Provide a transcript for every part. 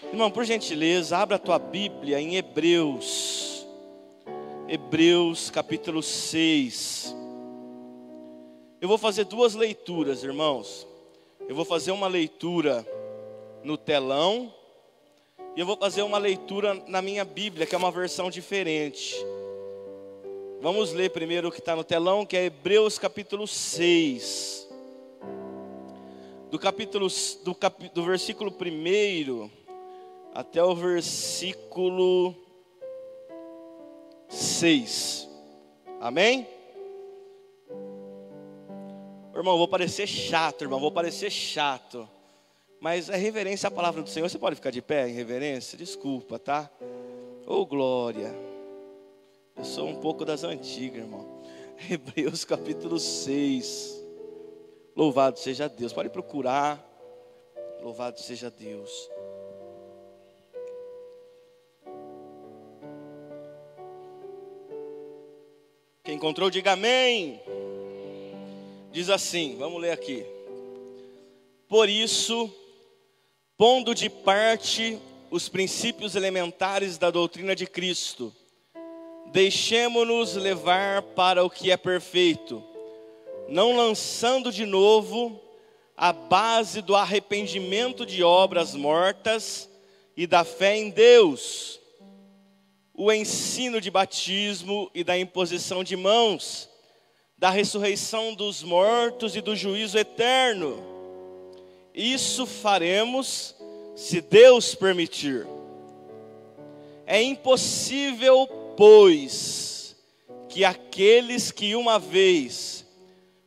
Irmão, por gentileza, abra a tua Bíblia em Hebreus. Hebreus capítulo 6. Eu vou fazer duas leituras, irmãos. Eu vou fazer uma leitura no telão e eu vou fazer uma leitura na minha Bíblia, que é uma versão diferente. Vamos ler primeiro o que está no telão, que é Hebreus capítulo 6. Do versículo 1 até o versículo 6. Amém? Irmão, vou parecer chato, mas é reverência à palavra do Senhor. Você pode ficar de pé em reverência? Desculpa, tá? Ô glória. Eu sou um pouco das antigas, irmão. Hebreus capítulo 6. Louvado seja Deus. Pode procurar. Louvado seja Deus. Quem encontrou, diga amém. Diz assim, vamos ler aqui. Por isso, pondo de parte os princípios elementares da doutrina de Cristo, deixemo-nos levar para o que é perfeito, não lançando de novo a base do arrependimento de obras mortas e da fé em Deus, o ensino de batismo e da imposição de mãos, da ressurreição dos mortos e do juízo eterno. Isso faremos se Deus permitir. É impossível, pois, que aqueles que uma vez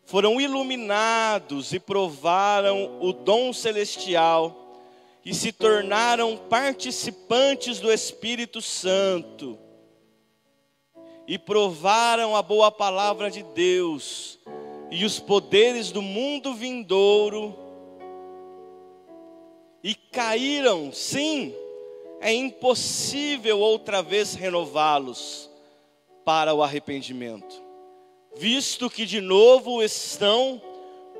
foram iluminados e provaram o dom celestial e se tornaram participantes do Espírito Santo e provaram a boa palavra de Deus e os poderes do mundo vindouro e caíram, sim, é impossível outra vez renová-los para o arrependimento, visto que de novo estão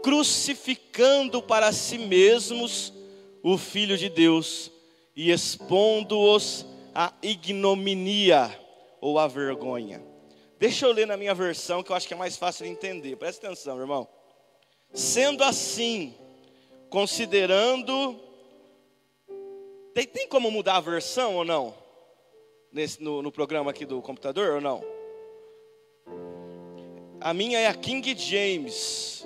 crucificando para si mesmos o Filho de Deus e expondo-os à ignominia ou à vergonha. Deixa eu ler na minha versão, que eu acho que é mais fácil de entender. Presta atenção, irmão. Sendo assim, considerando... Tem como mudar a versão ou não? No programa aqui do computador ou não? A minha é a King James.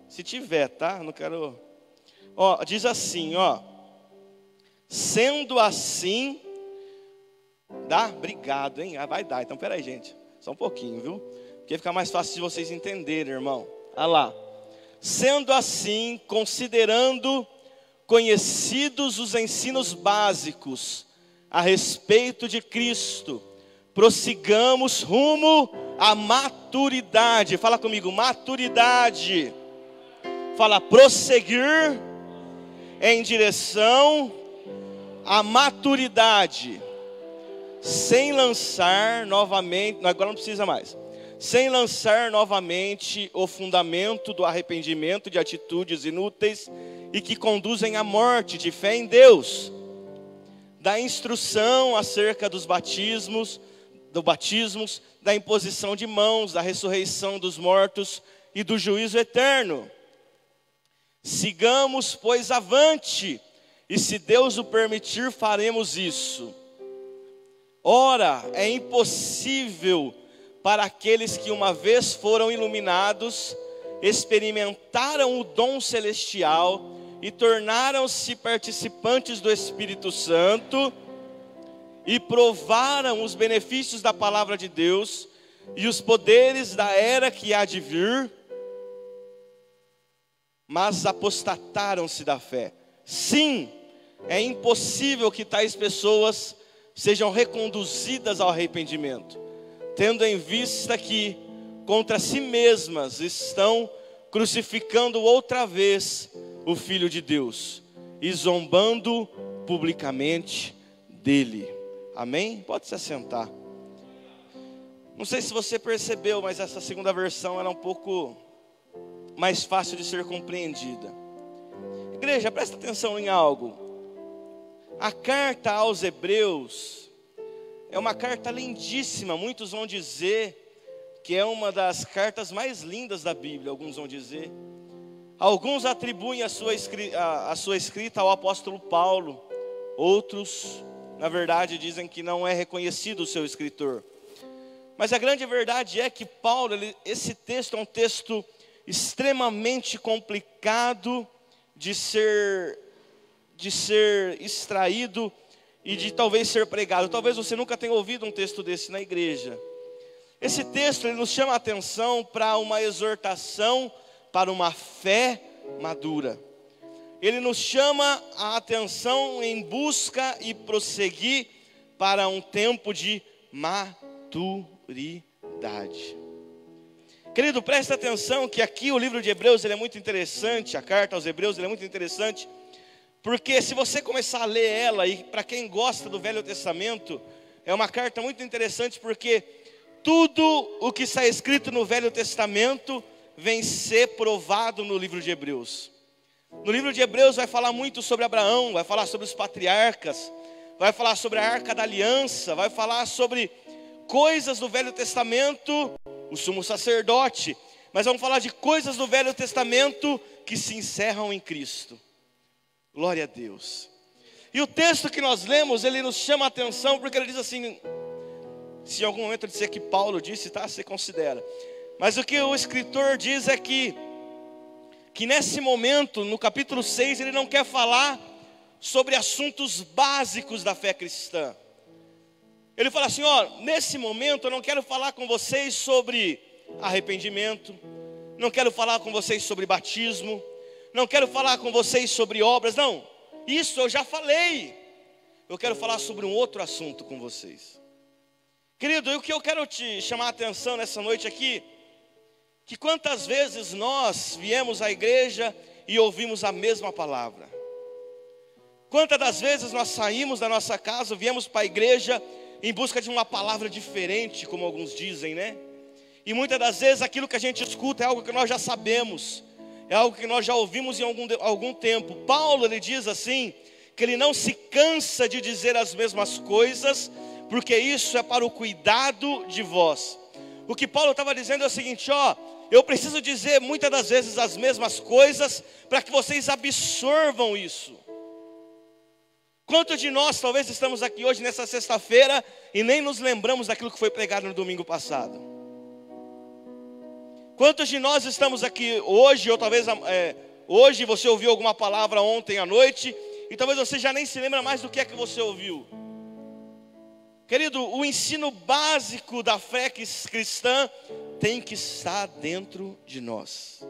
Se tiver, tá? Não quero... Ó, diz assim, ó. Sendo assim... Dá? Obrigado, hein? Ah, vai dar. Então, peraí, gente. Só um pouquinho, viu? Porque fica mais fácil de vocês entenderem, irmão. Olha lá. Sendo assim, considerando conhecidos os ensinos básicos a respeito de Cristo, prossigamos rumo à maturidade. Fala comigo, maturidade. Fala, prosseguir em direção à maturidade. Sem lançar novamente, agora não precisa mais. Sem lançar novamente o fundamento do arrependimento de atitudes inúteis e que conduzem à morte, de fé em Deus. Da instrução acerca dos batismos, da imposição de mãos, da ressurreição dos mortos e do juízo eterno. Sigamos, pois, avante, e se Deus o permitir, faremos isso. Ora, é impossível para aqueles que uma vez foram iluminados, experimentaram o dom celestial e tornaram-se participantes do Espírito Santo e provaram os benefícios da palavra de Deus e os poderes da era que há de vir, mas apostataram-se da fé. Sim, é impossível que tais pessoas sejam reconduzidas ao arrependimento, tendo em vista que contra si mesmas estão crucificando outra vez o Filho de Deus e zombando publicamente dele. Amém? Pode se assentar. Não sei se você percebeu, mas essa segunda versão era um pouco mais fácil de ser compreendida. Igreja, presta atenção em algo. A carta aos Hebreus é uma carta lindíssima. Muitos vão dizer que é uma das cartas mais lindas da Bíblia, alguns vão dizer. Alguns atribuem a sua escrita ao apóstolo Paulo. Outros, na verdade, dizem que não é reconhecido o seu escritor. Mas a grande verdade é que Paulo, esse texto é um texto extremamente complicado de ser extraído e de talvez ser pregado. Talvez você nunca tenha ouvido um texto desse na igreja. Esse texto ele nos chama a atenção para uma exortação, para uma fé madura. Ele nos chama a atenção em busca e prosseguir para um tempo de maturidade. Querido, presta atenção que aqui o livro de Hebreus ele é muito interessante, a carta aos Hebreus ele é muito interessante, porque se você começar a ler ela, e para quem gosta do Velho Testamento, é uma carta muito interessante, porque tudo o que está escrito no Velho Testamento vem ser provado no livro de Hebreus. No livro de Hebreus vai falar muito sobre Abraão, vai falar sobre os patriarcas, vai falar sobre a Arca da Aliança, vai falar sobre coisas do Velho Testamento, o sumo sacerdote, mas vamos falar de coisas do Velho Testamento que se encerram em Cristo. Glória a Deus. E o texto que nós lemos, ele nos chama a atenção, porque ele diz assim, se em algum momento eu disser que Paulo disse, tá, você considera. Mas o que o escritor diz é que nesse momento, no capítulo 6, ele não quer falar sobre assuntos básicos da fé cristã. Ele fala assim, nesse momento eu não quero falar com vocês sobre arrependimento, não quero falar com vocês sobre batismo, não quero falar com vocês sobre obras, não, isso eu já falei. Eu quero falar sobre um outro assunto com vocês. Querido, o que eu quero te chamar a atenção nessa noite aqui, que quantas vezes nós viemos à igreja e ouvimos a mesma palavra. Quantas das vezes nós saímos da nossa casa, viemos para a igreja em busca de uma palavra diferente, como alguns dizem, né? E muitas das vezes aquilo que a gente escuta é algo que nós já sabemos, é algo que nós já ouvimos em algum tempo. Paulo, ele diz assim, que ele não se cansa de dizer as mesmas coisas, porque isso é para o cuidado de vós. O que Paulo estava dizendo é o seguinte, eu preciso dizer muitas das vezes as mesmas coisas, para que vocês absorvam isso. Quantos de nós talvez estamos aqui hoje nessa sexta-feira e nem nos lembramos daquilo que foi pregado no domingo passado? Quantos de nós estamos aqui hoje, ou talvez hoje você ouviu alguma palavra ontem à noite, e talvez você já nem se lembra mais do que é que você ouviu? Querido, o ensino básico da fé cristã tem que estar dentro de nós.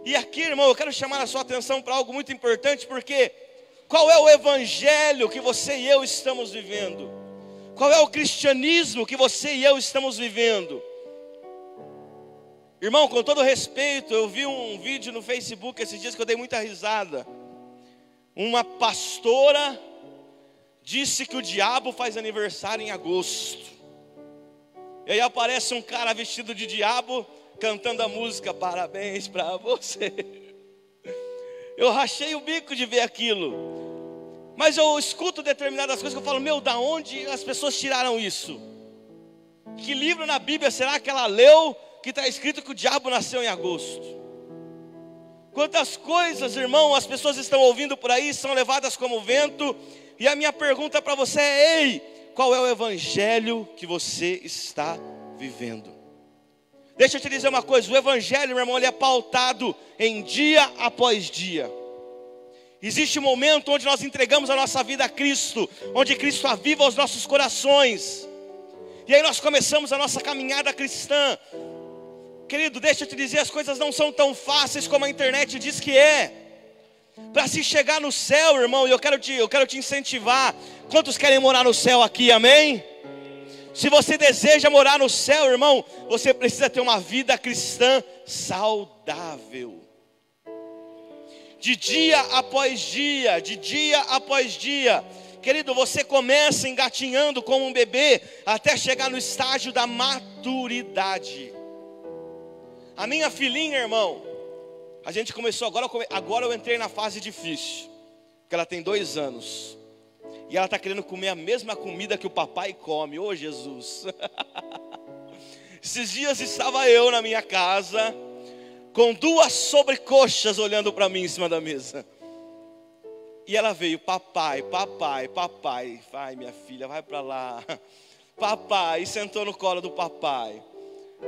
E aqui, irmão, eu quero chamar a sua atenção para algo muito importante, porque qual é o evangelho que você e eu estamos vivendo? Qual é o cristianismo que você e eu estamos vivendo? Irmão, com todo respeito, eu vi um vídeo no Facebook esses dias que eu dei muita risada. Uma pastora disse que o diabo faz aniversário em agosto. E aí aparece um cara vestido de diabo cantando a música Parabéns pra você. Eu rachei o bico de ver aquilo. Mas eu escuto determinadas coisas que eu falo, da onde as pessoas tiraram isso? Que livro na Bíblia será que ela leu que está escrito que o diabo nasceu em agosto? Quantas coisas, irmão, as pessoas estão ouvindo por aí, são levadas como vento. E a minha pergunta para você é, ei, qual é o evangelho que você está vivendo? Deixa eu te dizer uma coisa, o evangelho, meu irmão, ele é pautado em dia após dia. Existe um momento onde nós entregamos a nossa vida a Cristo, onde Cristo aviva os nossos corações. E aí nós começamos a nossa caminhada cristã. Querido, deixa eu te dizer, as coisas não são tão fáceis como a internet diz que é. Para se chegar no céu, irmão, e eu quero te incentivar. Quantos querem morar no céu aqui, amém? Se você deseja morar no céu, irmão, você precisa ter uma vida cristã saudável. De dia após dia, de dia após dia. Querido, você começa engatinhando como um bebê, até chegar no estágio da maturidade. A minha filhinha, irmão, a gente começou agora eu entrei na fase difícil. que ela tem 2 anos. E ela está querendo comer a mesma comida que o papai come. Ô Jesus! Esses dias estava eu na minha casa, com 2 sobrecoxas olhando para mim em cima da mesa. E ela veio, papai, papai, papai. Vai, minha filha, vai para lá. Papai, e sentou no colo do papai.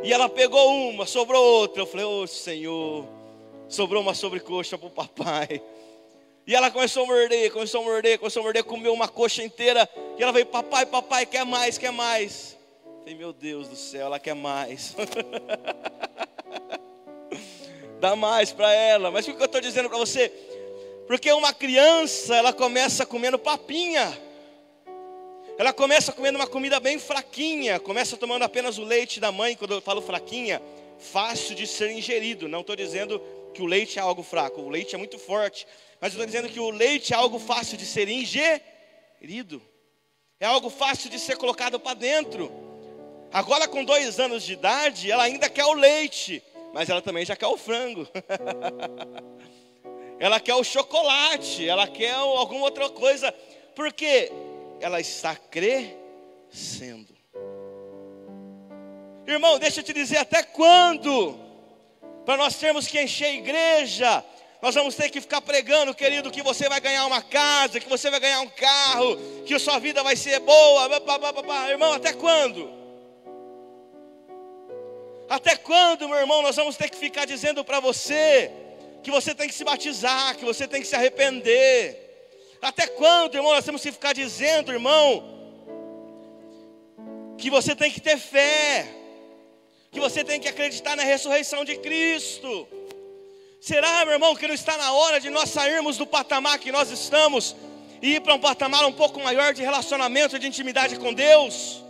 E ela pegou uma, sobrou outra. Eu falei, ô Senhor, sobrou uma sobrecoxa para o papai. E ela começou a morder, comeu uma coxa inteira. E ela veio, papai, papai, quer mais, quer mais. Eu falei, meu Deus do céu, ela quer mais. Dá mais para ela. Mas o que eu estou dizendo para você? Porque uma criança, ela começa comendo papinha. Ela começa comendo uma comida bem fraquinha. Começa tomando apenas o leite da mãe. Quando eu falo fraquinha, fácil de ser ingerido. Não estou dizendo que o leite é algo fraco. O leite é muito forte. Mas eu estou dizendo que o leite é algo fácil de ser ingerido. É algo fácil de ser colocado para dentro. Agora com 2 anos de idade, ela ainda quer o leite. Mas ela também já quer o frango. Ela quer o chocolate. Ela quer alguma outra coisa. Por quê? Ela está crescendo. Irmão, deixa eu te dizer, até quando? Para nós termos que encher a igreja, nós vamos ter que ficar pregando, querido, que você vai ganhar uma casa, que você vai ganhar um carro, que a sua vida vai ser boa. Irmão, até quando? Até quando, meu irmão, nós vamos ter que ficar dizendo para você que você tem que se batizar, que você tem que se arrepender? Até quando, irmão, nós temos que ficar dizendo, irmão, que você tem que ter fé, que você tem que acreditar na ressurreição de Cristo? Será, meu irmão, que não está na hora de nós sairmos do patamar que nós estamos e ir para um patamar um pouco maior de relacionamento, de intimidade com Deus?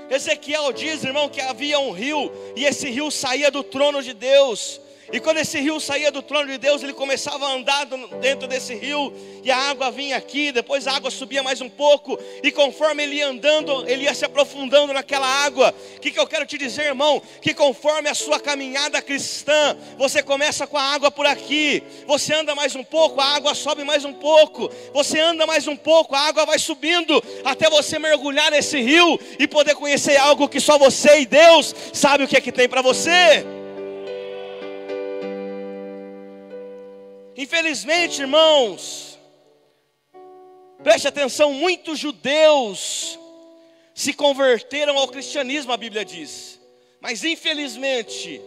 Ezequiel diz, irmão, que havia um rio, e esse rio saía do trono de Deus. E quando esse rio saía do trono de Deus, ele começava a andar dentro desse rio, e a água vinha aqui, depois a água subia mais um pouco, e conforme ele ia andando, ele ia se aprofundando naquela água. O que eu quero te dizer, irmão? Que conforme a sua caminhada cristã, você começa com a água por aqui, você anda mais um pouco, a água sobe mais um pouco, você anda mais um pouco, a água vai subindo, até você mergulhar nesse rio, e poder conhecer algo que só você e Deus sabe o que é que tem para você. Infelizmente, irmãos, preste atenção, muitos judeus se converteram ao cristianismo, a Bíblia diz. Mas infelizmente,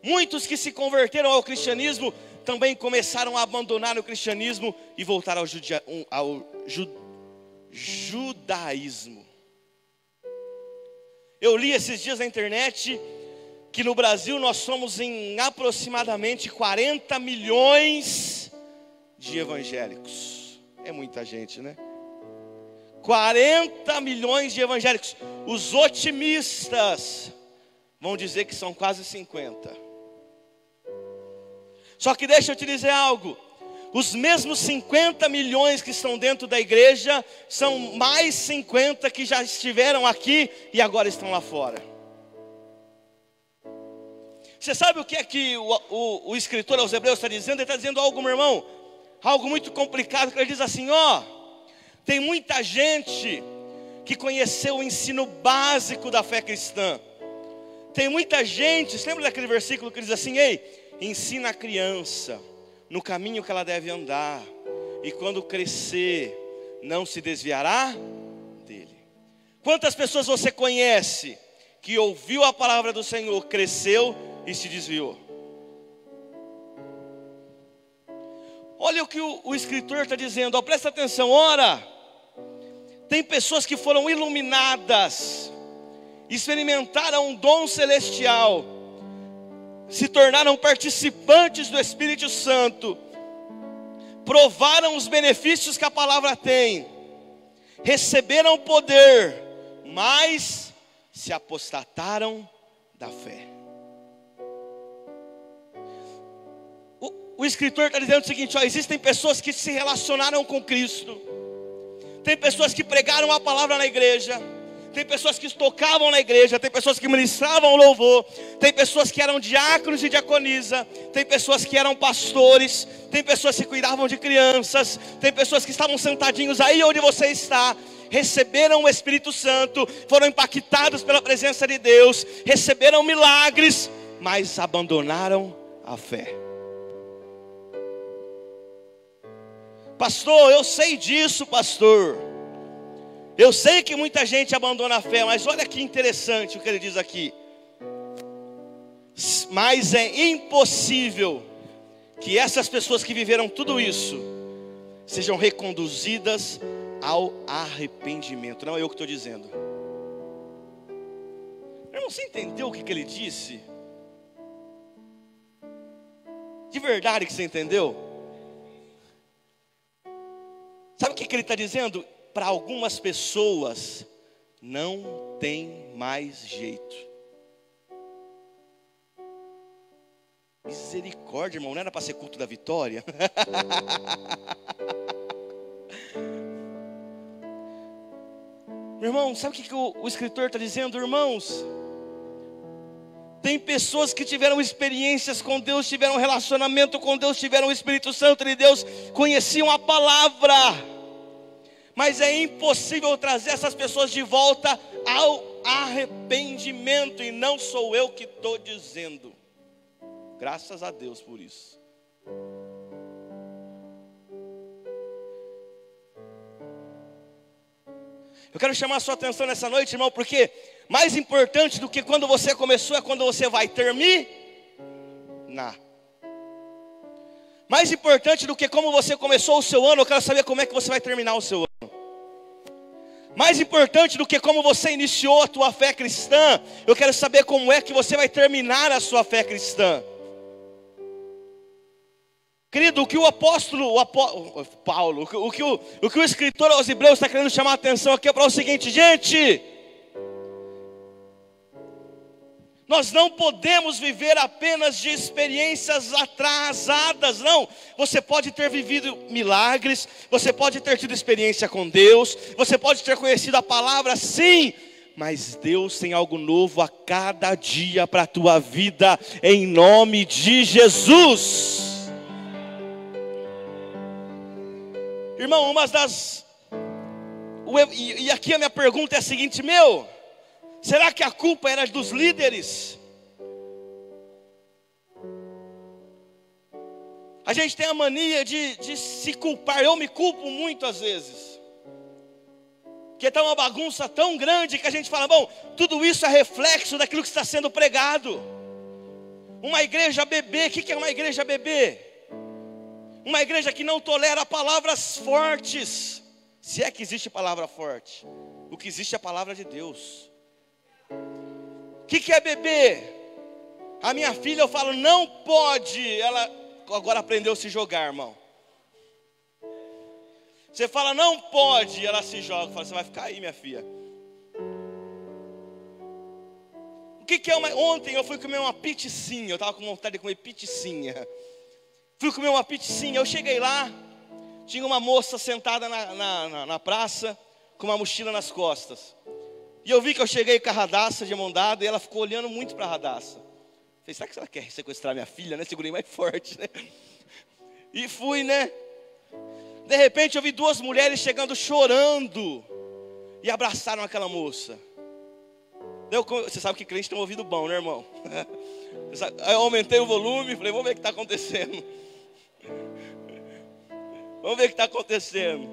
muitos que se converteram ao cristianismo também começaram a abandonar o cristianismo e voltar ao judaísmo. Eu li esses dias na internet que no Brasil nós somos em aproximadamente 40 milhões de evangélicos. É muita gente, né? 40 milhões de evangélicos. Os otimistas vão dizer que são quase 50. Só que deixa eu te dizer algo. Os mesmos 50 milhões que estão dentro da igreja são mais 50 que já estiveram aqui e agora estão lá fora. Você sabe o que é que o escritor aos Hebreus está dizendo? Ele está dizendo algo, meu irmão, algo muito complicado, que ele diz assim, tem muita gente que conheceu o ensino básico da fé cristã. Tem muita gente, você lembra daquele versículo que diz assim, ensina a criança no caminho que ela deve andar, e quando crescer, não se desviará dele. Quantas pessoas você conhece que ouviu a palavra do Senhor, cresceu e se desviou? Olha o que o escritor está dizendo, presta atenção, tem pessoas que foram iluminadas, experimentaram um dom celestial, se tornaram participantes do Espírito Santo, provaram os benefícios que a palavra tem, receberam poder, mas se apostataram da fé. O escritor está dizendo o seguinte, existem pessoas que se relacionaram com Cristo, tem pessoas que pregaram a palavra na igreja, tem pessoas que tocavam na igreja, tem pessoas que ministravam louvor, tem pessoas que eram diáconos e diaconisa, tem pessoas que eram pastores, tem pessoas que cuidavam de crianças, tem pessoas que estavam sentadinhos aí onde você está, receberam o Espírito Santo, foram impactados pela presença de Deus, receberam milagres, mas abandonaram a fé. Pastor, eu sei disso, pastor. Eu sei que muita gente abandona a fé, mas olha que interessante o que ele diz aqui. Mas é impossível que essas pessoas que viveram tudo isso sejam reconduzidas ao arrependimento. Não é eu que estou dizendo. Irmão, você entendeu o que ele disse? De verdade que você entendeu? Sabe o que ele está dizendo? Para algumas pessoas não tem mais jeito. Misericórdia, irmão, não era para ser culto da vitória? Meu irmão, sabe o que o escritor está dizendo, irmãos? Tem pessoas que tiveram experiências com Deus, tiveram relacionamento com Deus, tiveram o Espírito Santo de Deus, conheciam a palavra, mas é impossível trazer essas pessoas de volta ao arrependimento, e não sou eu que estou dizendo. Graças a Deus por isso. Eu quero chamar a sua atenção nessa noite, irmão, porque mais importante do que quando você começou é quando você vai terminar. Mais importante do que como você começou o seu ano, eu quero saber como é que você vai terminar o seu ano. Mais importante do que como você iniciou a tua fé cristã, eu quero saber como é que você vai terminar a sua fé cristã. Querido, o que o Paulo, o que o escritor aos Hebreus está querendo chamar a atenção aqui é para o seguinte, gente: nós não podemos viver apenas de experiências atrasadas, não. Você pode ter vivido milagres, você pode ter tido experiência com Deus, você pode ter conhecido a palavra, sim, mas Deus tem algo novo a cada dia para a tua vida, em nome de Jesus. Irmão, e aqui a minha pergunta é a seguinte, será que a culpa era dos líderes? A gente tem a mania de se culpar, eu me culpo muito às vezes. Porque está uma bagunça tão grande que a gente fala, bom, tudo isso é reflexo daquilo que está sendo pregado. Uma igreja bebê, o que é uma igreja bebê? Uma igreja que não tolera palavras fortes. Se é que existe palavra forte, o que existe é a palavra de Deus. O que é beber? A minha filha, eu falo, não pode. Ela agora aprendeu a se jogar, irmão. Você fala, não pode, ela se joga. Fala, você vai ficar aí, minha filha. O que é ontem eu fui comer uma pizzinha. Eu estava com vontade de comer pizzinha. Fui comer uma pizzinha, eu cheguei lá, tinha uma moça sentada na praça, com uma mochila nas costas. E eu vi que eu cheguei com a Radassa de mão dada, e ela ficou olhando muito para a Radassa. Falei, será que ela quer sequestrar minha filha, né? Segurei mais forte, né? E fui, né? De repente eu vi duas mulheres chegando chorando, e abraçaram aquela moça. Você sabe que crente tem um ouvido bom, né, irmão? Aí eu aumentei o volume, falei, vamos ver o que está acontecendo. Vamos ver o que está acontecendo.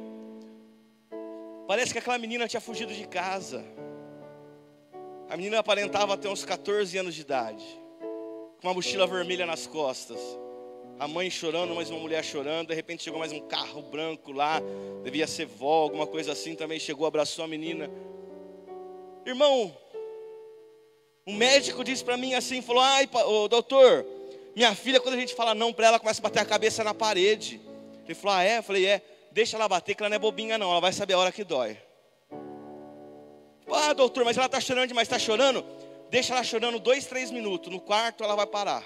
Parece que aquela menina tinha fugido de casa. A menina aparentava ter uns 14 anos de idade, com uma mochila vermelha nas costas. A mãe chorando, mais uma mulher chorando. De repente chegou mais um carro branco lá, devia ser vó, alguma coisa assim. Também chegou, abraçou a menina. Irmão, o médico disse para mim assim, falou, doutor, minha filha, quando a gente fala não para ela, começa a bater a cabeça na parede. Ele falou, eu falei, deixa ela bater, que ela não é bobinha não, ela vai saber a hora que dói. Doutor, mas ela está chorando demais, está chorando? Deixa ela chorando 2, 3 minutos, no quarto ela vai parar.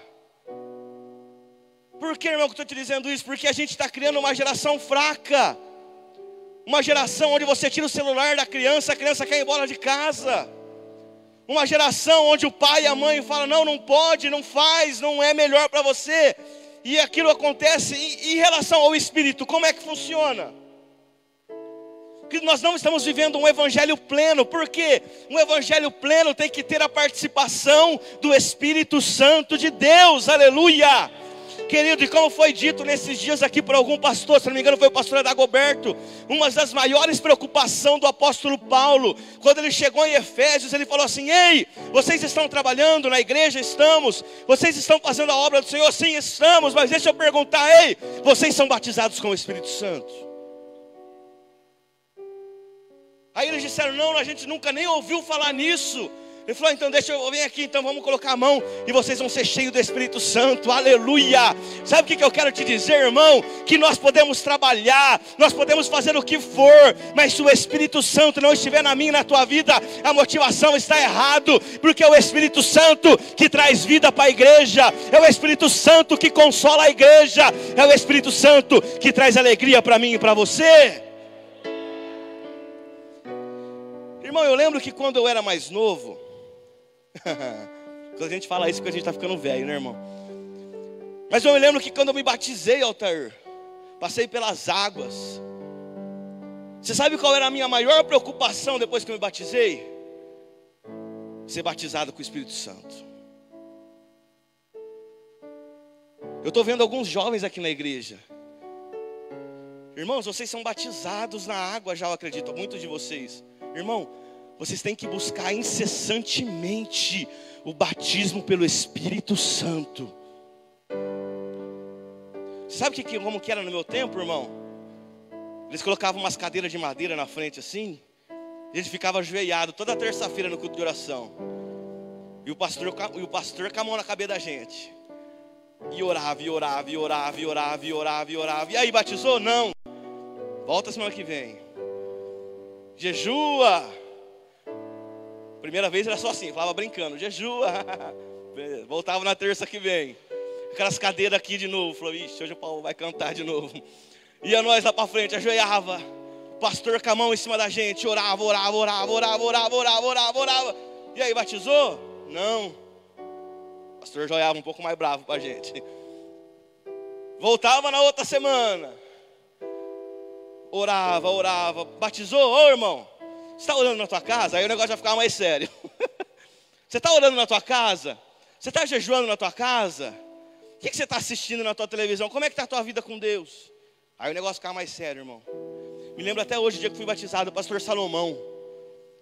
Por que, irmão, que eu estou te dizendo isso? Porque a gente está criando uma geração fraca. Uma geração onde você tira o celular da criança, a criança quer ir embora de casa. Uma geração onde o pai e a mãe falam, não, não pode, não faz, não é melhor para você. E aquilo acontece. Em relação ao Espírito, como é que funciona? Que nós não estamos vivendo um evangelho pleno. Por quê? Um evangelho pleno tem que ter a participação do Espírito Santo de Deus. Aleluia! Querido, e como foi dito nesses dias aqui por algum pastor, se não me engano foi o pastor Adagoberto, uma das maiores preocupações do apóstolo Paulo, quando ele chegou em Efésios, ele falou assim, ei, vocês estão trabalhando na igreja? Estamos. Vocês estão fazendo a obra do Senhor? Sim, estamos. Mas deixa eu perguntar, ei, vocês são batizados com o Espírito Santo? Aí eles disseram, não, a gente nunca nem ouviu falar nisso. Ele falou, então deixa eu vir aqui, então vamos colocar a mão e vocês vão ser cheios do Espírito Santo, aleluia. Sabe o que eu quero te dizer, irmão? Que nós podemos trabalhar, nós podemos fazer o que for, mas se o Espírito Santo não estiver na minha e na tua vida, a motivação está errado, porque é o Espírito Santo que traz vida para a igreja, é o Espírito Santo que consola a igreja, é o Espírito Santo que traz alegria para mim e para você. Irmão, eu lembro que quando eu era mais novo, quando a gente fala isso, porque a gente está ficando velho, né, irmão? Mas eu me lembro que quando eu me batizei, Altair, passei pelas águas. Você sabe qual era a minha maior preocupação depois que eu me batizei? Ser batizado com o Espírito Santo. Eu estou vendo alguns jovens aqui na igreja. Irmãos, vocês são batizados na água já, eu acredito, muitos de vocês. Irmão, vocês têm que buscar incessantemente o batismo pelo Espírito Santo. Sabe como que era no meu tempo, irmão? Eles colocavam umas cadeiras de madeira na frente assim, e a gente ficava ajoelhado toda terça-feira no culto de oração. E o pastor com a mão na cabeça da gente. E orava, e orava, e orava, e orava, e orava, e orava. E aí, batizou? Não. Volta semana que vem. Jejua. Primeira vez era só assim, falava brincando, jejua. Voltava na terça que vem. Aquelas cadeiras aqui de novo. Falou, ixi, hoje o Paulo vai cantar de novo. Ia nós lá para frente, ajoelhava. O pastor com a mão em cima da gente, orava, orava, orava, orava, orava, orava, orava, orava. E aí, batizou? Não. O pastor já olhava um pouco mais bravo para a gente. Voltava na outra semana. Orava, orava. Batizou? Ô, irmão, você está orando na tua casa? Aí o negócio vai ficar mais sério. Você está orando na tua casa? Você está jejuando na tua casa? O que você está assistindo na tua televisão? Como é que está a tua vida com Deus? Aí o negócio fica mais sério, irmão. Me lembro até hoje, o dia que fui batizado, o pastor Salomão.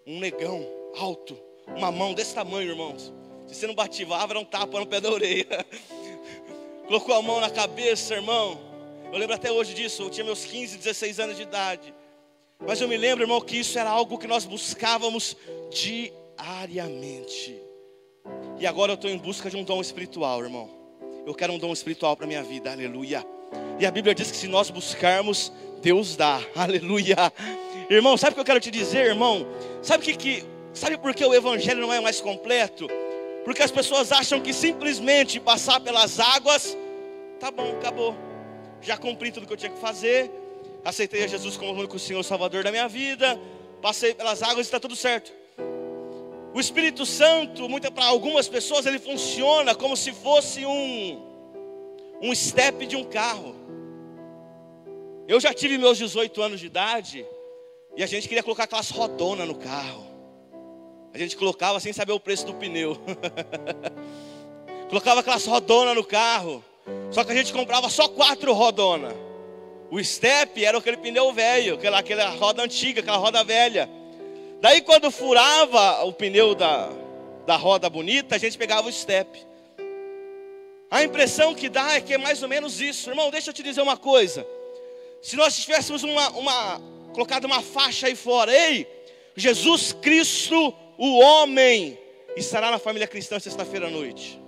Um negão, alto, uma mão desse tamanho, irmãos. Se você não bativava, era um tapa no pé da orelha. Colocou a mão na cabeça, irmão. Eu lembro até hoje disso, eu tinha meus 15, 16 anos de idade. Mas eu me lembro, irmão, que isso era algo que nós buscávamos diariamente. E agora eu estou em busca de um dom espiritual, irmão. Eu quero um dom espiritual para a minha vida, aleluia. E a Bíblia diz que se nós buscarmos, Deus dá, aleluia. Irmão, sabe o que eu quero te dizer, irmão? Sabe por que o evangelho não é mais completo? Porque as pessoas acham que simplesmente passar pelas águas, tá bom, acabou. Já cumpri tudo que eu tinha que fazer. Aceitei a Jesus como o único Senhor Salvador da minha vida. Passei pelas águas e está tudo certo. O Espírito Santo, para algumas pessoas, ele funciona como se fosse um step de um carro. Eu já tive meus 18 anos de idade e a gente queria colocar aquelas rodonas no carro. A gente colocava sem saber o preço do pneu. Colocava aquelas rodonas no carro. Só que a gente comprava só 4 rodonas. O step era aquele pneu velho, aquela roda antiga, aquela roda velha. Daí quando furava o pneu da roda bonita, a gente pegava o step. A impressão que dá é que é mais ou menos isso. Irmão, deixa eu te dizer uma coisa. Se nós tivéssemos colocado uma faixa aí fora, ei, Jesus Cristo, o homem, estará na família cristã sexta-feira à noite.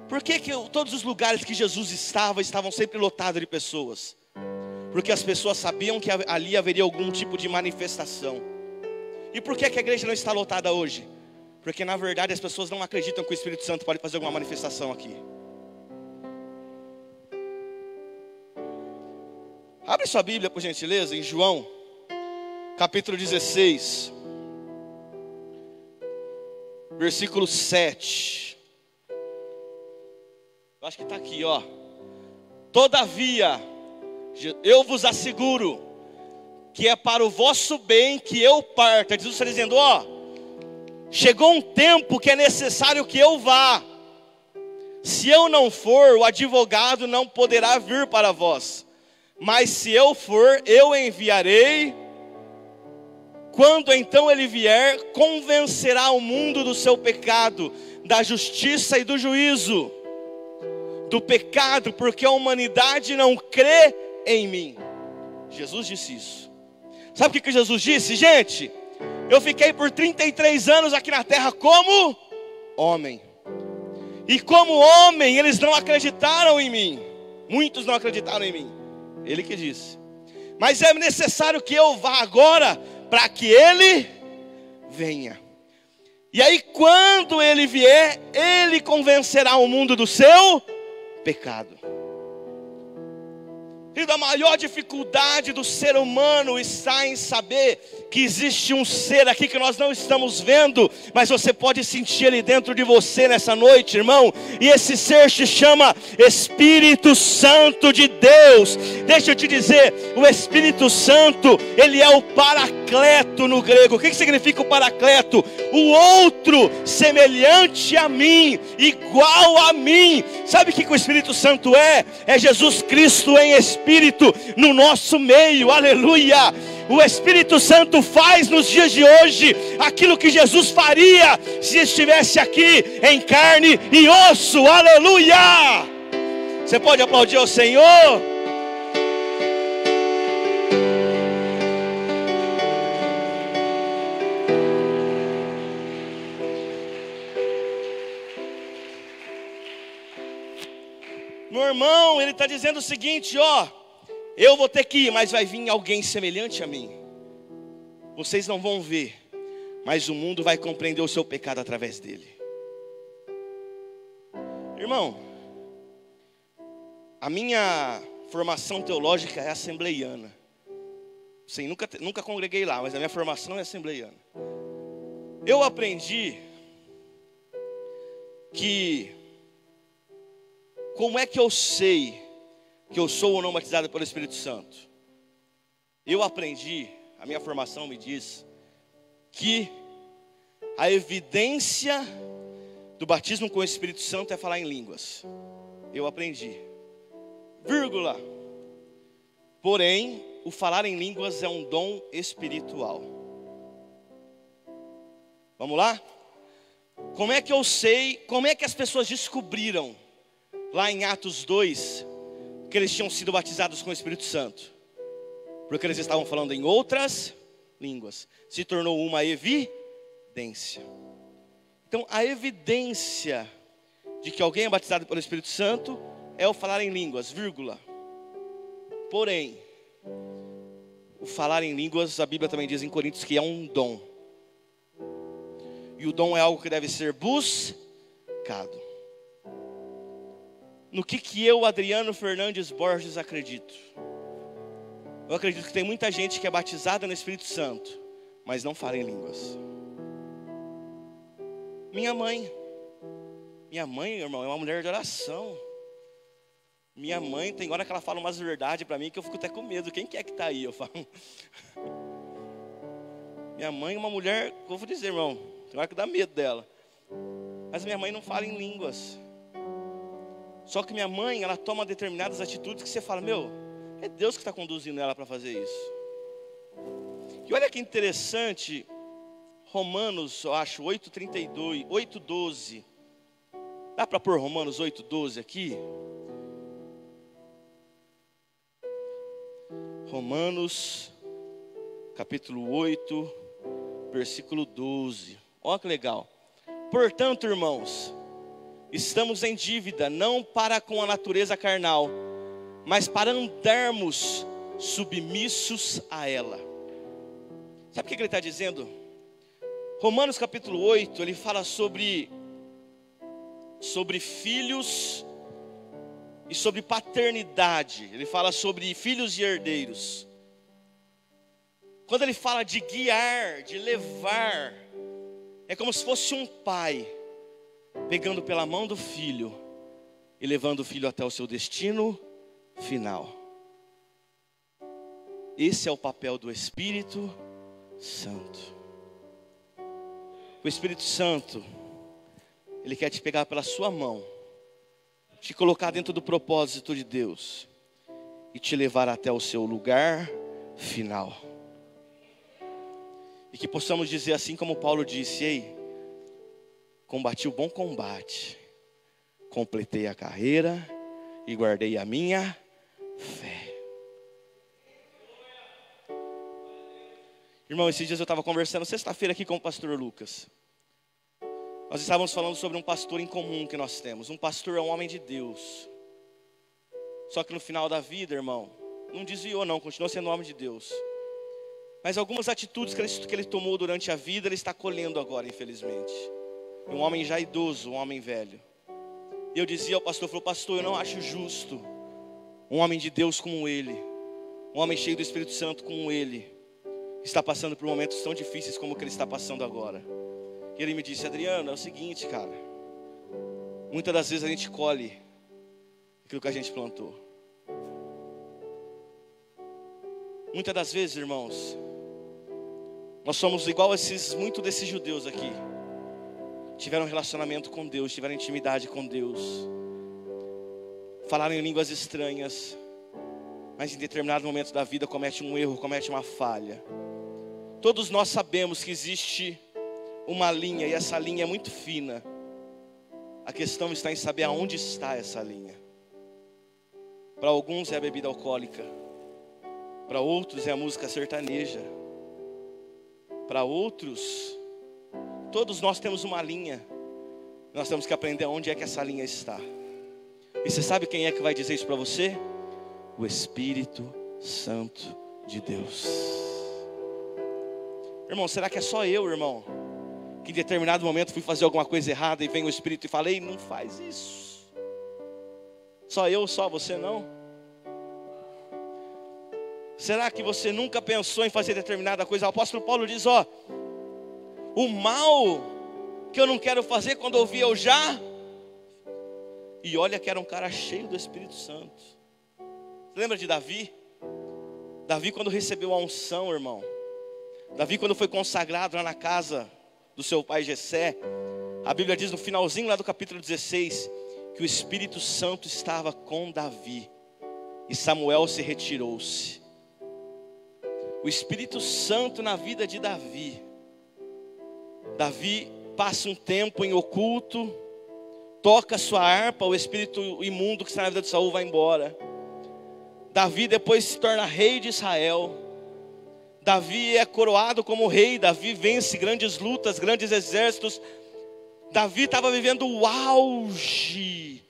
Por que todos os lugares que Jesus estava, estavam sempre lotados de pessoas? Porque as pessoas sabiam que ali haveria algum tipo de manifestação. E por que a igreja não está lotada hoje? Porque na verdade as pessoas não acreditam que o Espírito Santo pode fazer alguma manifestação aqui. Abre sua Bíblia, por gentileza, em João, capítulo 16, versículo 7. Eu acho que está aqui, ó. Todavia, eu vos asseguro que é para o vosso bem que eu parta. Jesus está dizendo, ó, chegou um tempo que é necessário que eu vá. Se eu não for, o advogado não poderá vir para vós. Mas se eu for, eu enviarei. Quando então ele vier, convencerá o mundo do seu pecado, da justiça e do juízo. Do pecado, porque a humanidade não crê em mim. Jesus disse isso. Sabe o que Jesus disse, gente? Eu fiquei por 33 anos aqui na terra como homem. E como homem, eles não acreditaram em mim. Muitos não acreditaram em mim. Ele que disse. Mas é necessário que eu vá agora, para que ele venha. E aí quando ele vier, ele convencerá o mundo do seu pecado. E a maior dificuldade do ser humano está em saber que existe um ser aqui que nós não estamos vendo, mas você pode sentir ele dentro de você nessa noite, irmão. E esse ser se chama Espírito Santo de Deus. Deixa eu te dizer, o Espírito Santo, ele é o Paracleto no grego. O que significa o Paracleto? O outro semelhante a mim, igual a mim. Sabe o que o Espírito Santo é? É Jesus Cristo em Espírito no nosso meio, aleluia. O Espírito Santo faz nos dias de hoje aquilo que Jesus faria se estivesse aqui em carne e osso, aleluia. Você pode aplaudir ao Senhor? Meu irmão, ele está dizendo o seguinte, ó, eu vou ter que ir, mas vai vir alguém semelhante a mim. Vocês não vão ver, mas o mundo vai compreender o seu pecado através dele. Irmão, a minha formação teológica é assembleiana. Sim, nunca congreguei lá, mas a minha formação é assembleiana. Eu aprendi que como é que eu sei que eu sou ou não batizado pelo Espírito Santo? Eu aprendi, a minha formação me diz, que a evidência do batismo com o Espírito Santo é falar em línguas. Eu aprendi. Vírgula. Porém, o falar em línguas é um dom espiritual. Vamos lá? Como é que eu sei, como é que as pessoas descobriram lá em Atos 2, que eles tinham sido batizados com o Espírito Santo? Porque eles estavam falando em outras línguas. Se tornou uma evidência. Então a evidência de que alguém é batizado pelo Espírito Santo é o falar em línguas, vírgula. Porém, o falar em línguas, a Bíblia também diz em Coríntios que é um dom. E o dom é algo que deve ser buscado. No que eu, Adriano Fernandes Borges, acredito? Eu acredito que tem muita gente que é batizada no Espírito Santo, mas não fala em línguas. Minha mãe, irmão, é uma mulher de oração. Minha mãe, tem hora que ela fala umas verdades para mim que eu fico até com medo. Quem que é que está aí? Eu falo. Minha mãe é uma mulher, eu vou dizer, irmão, tem hora que dá medo dela. Mas minha mãe não fala em línguas. Só que minha mãe, ela toma determinadas atitudes que você fala, meu, é Deus que está conduzindo ela para fazer isso. E olha que interessante, Romanos, eu acho, 8:32, 8:12. Dá para pôr Romanos 8:12 aqui? Romanos, capítulo 8, versículo 12. Olha que legal. Portanto, irmãos, estamos em dívida, não para com a natureza carnal, mas para andarmos submissos a ela. Sabe o que ele está dizendo? Romanos capítulo 8, ele fala sobre filhos e sobre paternidade. Ele fala sobre filhos e herdeiros. Quando ele fala de guiar, de levar, é como se fosse um pai pegando pela mão do filho e levando o filho até o seu destino final. Esse é o papel do Espírito Santo. O Espírito Santo, ele quer te pegar pela sua mão, te colocar dentro do propósito de Deus e te levar até o seu lugar final. E que possamos dizer assim como Paulo disse: ei, combati o bom combate, completei a carreira e guardei a minha fé. Irmão, esses dias eu estava conversando sexta-feira aqui com o pastor Lucas. Nós estávamos falando sobre um pastor em comum que nós temos. Um pastor é um homem de Deus. Só que no final da vida, irmão, não desviou não, continuou sendo um homem de Deus. Mas algumas atitudes que ele tomou durante a vida, ele está colhendo agora, infelizmente. Um homem já idoso, um homem velho. E eu dizia ao pastor, falou: pastor, eu não acho justo um homem de Deus como ele, um homem cheio do Espírito Santo como ele, está passando por momentos tão difíceis como o que ele está passando agora. E ele me disse: Adriano, é o seguinte, cara, muitas das vezes a gente colhe aquilo que a gente plantou. Muitas das vezes, irmãos, nós somos igual muitos desses judeus aqui. Tiveram relacionamento com Deus, tiveram intimidade com Deus, falaram em línguas estranhas, mas em determinado momento da vida comete um erro, comete uma falha. Todos nós sabemos que existe uma linha, e essa linha é muito fina. A questão está em saber aonde está essa linha. Para alguns é a bebida alcoólica, para outros é a música sertaneja, para outros, todos nós temos uma linha. Nós temos que aprender aonde é que essa linha está. E você sabe quem é que vai dizer isso para você? O Espírito Santo de Deus. Irmão, será que é só eu, irmão, que em determinado momento fui fazer alguma coisa errada e vem o Espírito e falei: não faz isso? Só eu, só você não? Será que você nunca pensou em fazer determinada coisa? O apóstolo Paulo diz: ó, o mal que eu não quero fazer, quando eu vi eu já. E olha que era um cara cheio do Espírito Santo. Você lembra de Davi? Davi, quando recebeu a unção, irmão, Davi, quando foi consagrado lá na casa do seu pai Jessé, a Bíblia diz no finalzinho lá do capítulo 16 que o Espírito Santo estava com Davi e Samuel se retirou-se. O Espírito Santo na vida de Davi. Davi passa um tempo em oculto, toca a sua harpa, o espírito imundo que está na vida de Saul vai embora. Davi depois se torna rei de Israel. Davi é coroado como rei. Davi vence grandes lutas, grandes exércitos. Davi estava vivendo o auge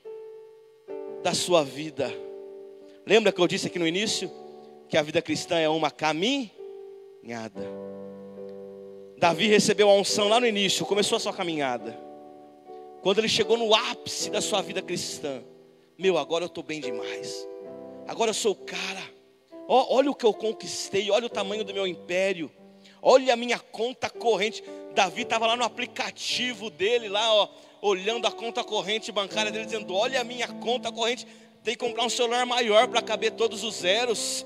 da sua vida. Lembra que eu disse aqui no início que a vida cristã é uma caminhada? Davi recebeu a unção lá no início, começou a sua caminhada. Quando ele chegou no ápice da sua vida cristã, agora eu estou bem demais. Agora eu sou o cara. Olha o que eu conquistei, olha o tamanho do meu império, olha a minha conta corrente. Davi estava lá no aplicativo dele, lá, olhando a conta corrente bancária dele, dizendo: olha a minha conta corrente, tem que comprar um celular maior para caber todos os zeros.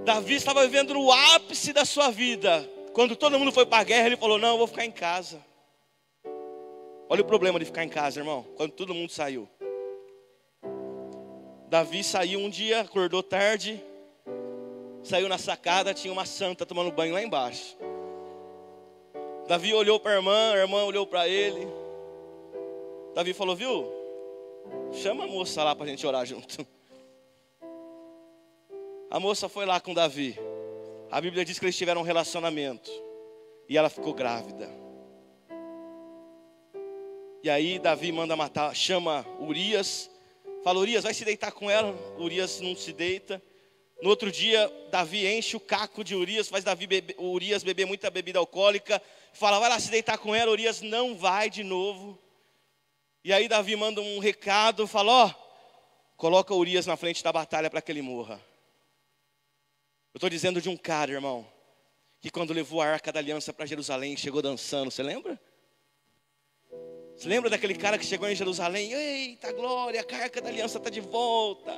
Davi estava vivendo no ápice da sua vida. Quando todo mundo foi para a guerra, ele falou: não, eu vou ficar em casa. Olha o problema de ficar em casa, irmão, quando todo mundo saiu. Davi saiu um dia, acordou tarde, saiu na sacada, tinha uma santa tomando banho lá embaixo. Davi olhou para a irmã olhou para ele. Davi falou: viu, chama a moça lá para a gente orar junto. A moça foi lá com Davi. A Bíblia diz que eles tiveram um relacionamento e ela ficou grávida. E aí Davi manda matar, chama Urias, fala: Urias, vai se deitar com ela. Urias não se deita. No outro dia, Davi enche o caco de Urias, faz Urias beber muita bebida alcoólica, fala: vai lá se deitar com ela. Urias não vai de novo. E aí Davi manda um recado, fala, ó, coloca Urias na frente da batalha para que ele morra. Eu estou dizendo de um cara, irmão, que quando levou a Arca da Aliança para Jerusalém, chegou dançando, você lembra? Você lembra daquele cara que chegou em Jerusalém? Eita glória, a Arca da Aliança está de volta.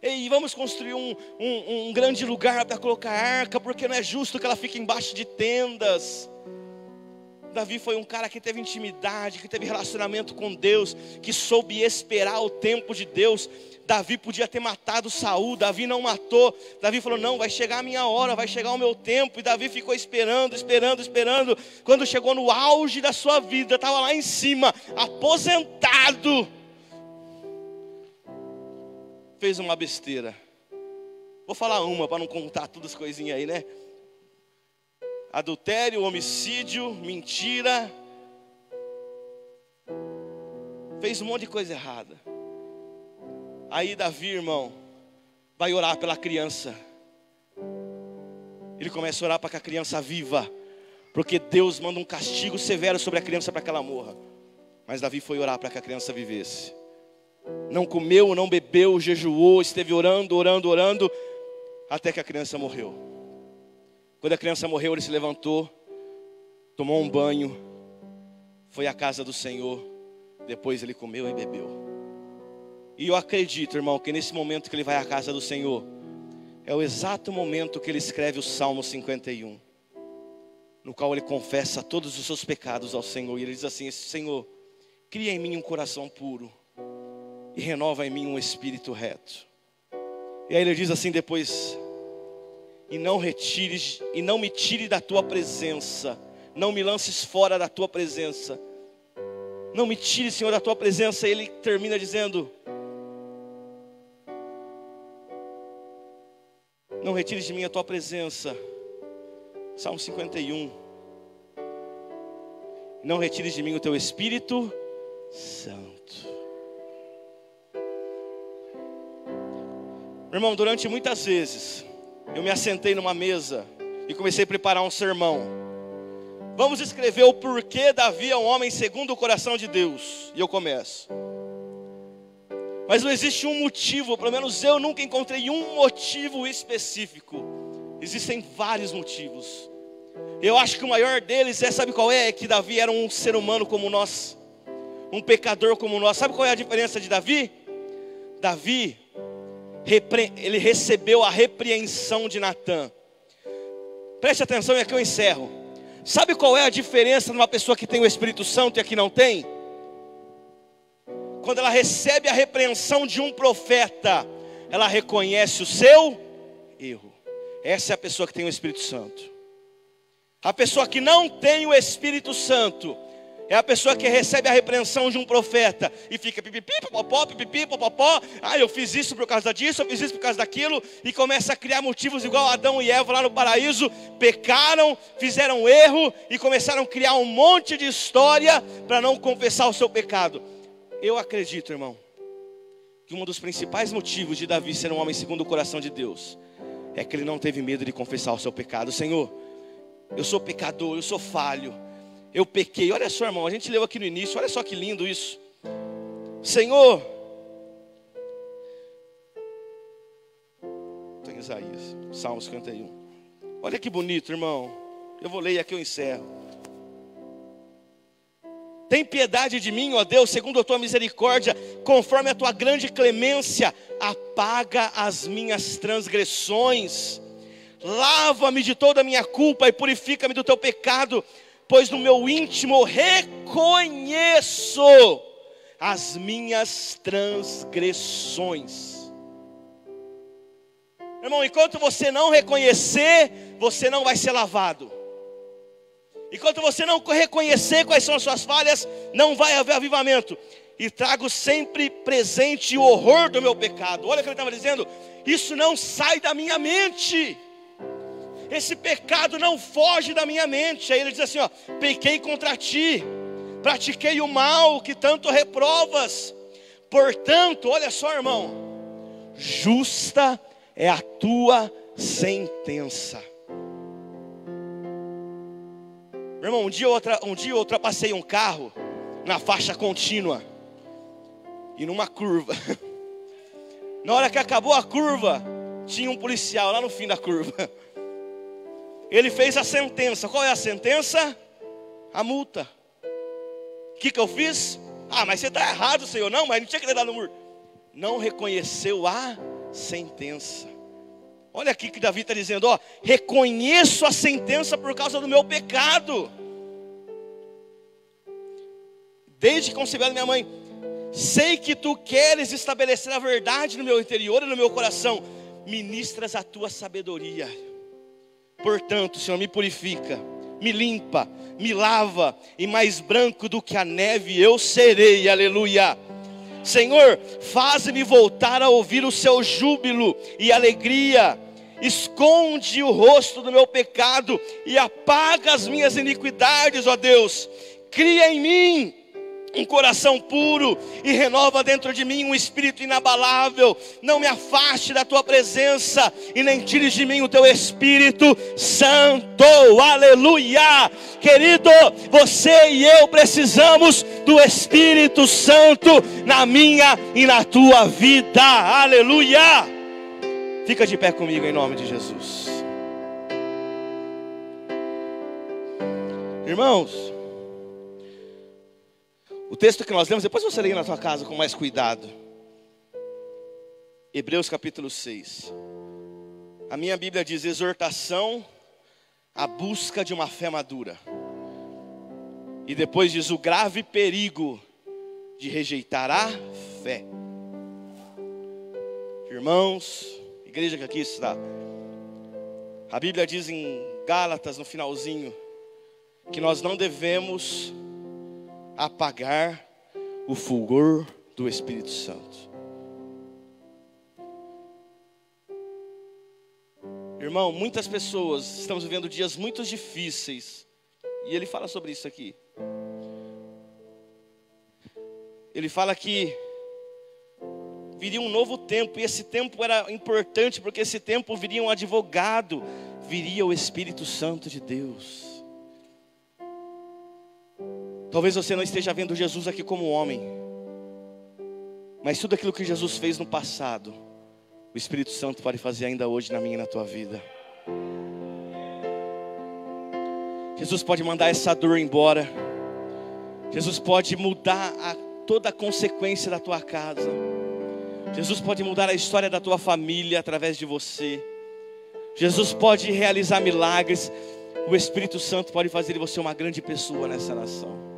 Ei, vamos construir um grande lugar para colocar a arca, porque não é justo que ela fique embaixo de tendas. Davi foi um cara que teve intimidade, que teve relacionamento com Deus, que soube esperar o tempo de Deus. Davi podia ter matado Saul, Davi não matou. Davi falou, não, vai chegar a minha hora, vai chegar o meu tempo. E Davi ficou esperando. Quando chegou no auge da sua vida, estava lá em cima, aposentado, fez uma besteira. Vou falar uma para não contar todas as coisinhas aí, né? Adultério, homicídio, mentira. Fez um monte de coisa errada. Aí Davi, irmão, vai orar pela criança. Ele começa a orar para que a criança viva, porque Deus manda um castigo severo sobre a criança para que ela morra. Mas Davi foi orar para que a criança vivesse. Não comeu, não bebeu, jejuou, esteve orando, até que a criança morreu. Quando a criança morreu, ele se levantou, tomou um banho, foi à casa do Senhor, depois ele comeu e bebeu. E eu acredito, irmão, que nesse momento que ele vai à casa do Senhor, é o exato momento que ele escreve o Salmo 51, no qual ele confessa todos os seus pecados ao Senhor. E ele diz assim, Senhor, cria em mim um coração puro e renova em mim um espírito reto. E aí ele diz assim depois, e não me tire da tua presença, não me lances fora da tua presença, não me tire, Senhor, da tua presença. E ele termina dizendo, não retires de mim a tua presença. Salmo 51. Não retires de mim o teu Espírito Santo. Irmão, durante muitas vezes eu me assentei numa mesa e comecei a preparar um sermão. Vamos escrever o porquê Davi é um homem segundo o coração de Deus. E eu começo. Mas não existe um motivo, pelo menos eu nunca encontrei um motivo específico. Existem vários motivos. Eu acho que o maior deles sabe qual é? É que Davi era um ser humano como nós, um pecador como nós. Sabe qual é a diferença de Davi? Davi, ele recebeu a repreensão de Natã. Preste atenção e aqui eu encerro. Sabe qual é a diferença de uma pessoa que tem o Espírito Santo e a que não tem? Quando ela recebe a repreensão de um profeta, ela reconhece o seu erro. Essa é a pessoa que tem o Espírito Santo. A pessoa que não tem o Espírito Santo é a pessoa que recebe a repreensão de um profeta e fica pipipi, popopó. Ah, eu fiz isso por causa disso, eu fiz isso por causa daquilo. E começa a criar motivos igual Adão e Eva lá no paraíso. Pecaram, fizeram erro e começaram a criar um monte de história para não confessar o seu pecado. Eu acredito, irmão, que um dos principais motivos de Davi ser um homem segundo o coração de Deus é que ele não teve medo de confessar o seu pecado. Senhor, eu sou pecador, eu sou falho, eu pequei. Olha só, irmão, a gente leu aqui no início, olha só que lindo isso. Senhor, tem Isaías, Salmo 51. Olha que bonito, irmão. Eu vou ler e aqui eu encerro. Tem piedade de mim, ó Deus, segundo a tua misericórdia, conforme a tua grande clemência, apaga as minhas transgressões. Lava-me de toda a minha culpa e purifica-me do teu pecado, pois no meu íntimo eu reconheço as minhas transgressões. Irmão, enquanto você não reconhecer, você não vai ser lavado. Enquanto você não reconhecer quais são as suas falhas, não vai haver avivamento. E trago sempre presente o horror do meu pecado. Olha o que ele estava dizendo. Isso não sai da minha mente. Esse pecado não foge da minha mente. Aí ele diz assim, ó, pequei contra ti, pratiquei o mal que tanto reprovas. Portanto, olha só, irmão, justa é a tua sentença. Irmão, um dia eu ultrapassei um carro na faixa contínua. e numa curva. Na hora que acabou a curva, tinha um policial lá no fim da curva. Ele fez a sentença. Qual é a sentença? A multa. O que eu fiz? Ah, mas você está errado, Senhor. Não, mas não tinha que ter dado no muro. Não reconheceu a sentença. Olha aqui que Davi está dizendo, ó, reconheço a sentença por causa do meu pecado. Desde que concebi a minha mãe, sei que tu queres estabelecer a verdade no meu interior e no meu coração. Ministras a tua sabedoria. Portanto, Senhor, me purifica, me limpa, me lava, e mais branco do que a neve eu serei, aleluia. Senhor, faz-me voltar a ouvir o seu júbilo e alegria. Esconde o rosto do meu pecado e apaga as minhas iniquidades, ó Deus. Cria em mim um coração puro e renova dentro de mim um espírito inabalável. Não me afaste da tua presença e nem tires de mim o teu Espírito Santo, aleluia. Querido, você e eu precisamos do Espírito Santo na minha e na tua vida, aleluia. Fica de pé comigo em nome de Jesus. Irmãos, o texto que nós lemos, depois você lê na sua casa com mais cuidado. Hebreus capítulo 6. A minha Bíblia diz: exortação à busca de uma fé madura. E depois diz: o grave perigo de rejeitar a fé. Irmãos, igreja que aqui está, a Bíblia diz em Gálatas, no finalzinho, que nós não devemos apagar o fulgor do Espírito Santo. Irmão, muitas pessoas estamos vivendo dias muito difíceis, e ele fala sobre isso aqui. Ele fala que viria um novo tempo, e esse tempo era importante, porque esse tempo viria um advogado, viria o Espírito Santo de Deus. Talvez você não esteja vendo Jesus aqui como homem, mas tudo aquilo que Jesus fez no passado, o Espírito Santo pode fazer ainda hoje na minha e na tua vida. Jesus pode mandar essa dor embora. Jesus pode mudar toda a consequência da tua casa. Jesus pode mudar a história da tua família através de você. Jesus pode realizar milagres. O Espírito Santo pode fazer de você uma grande pessoa nessa nação.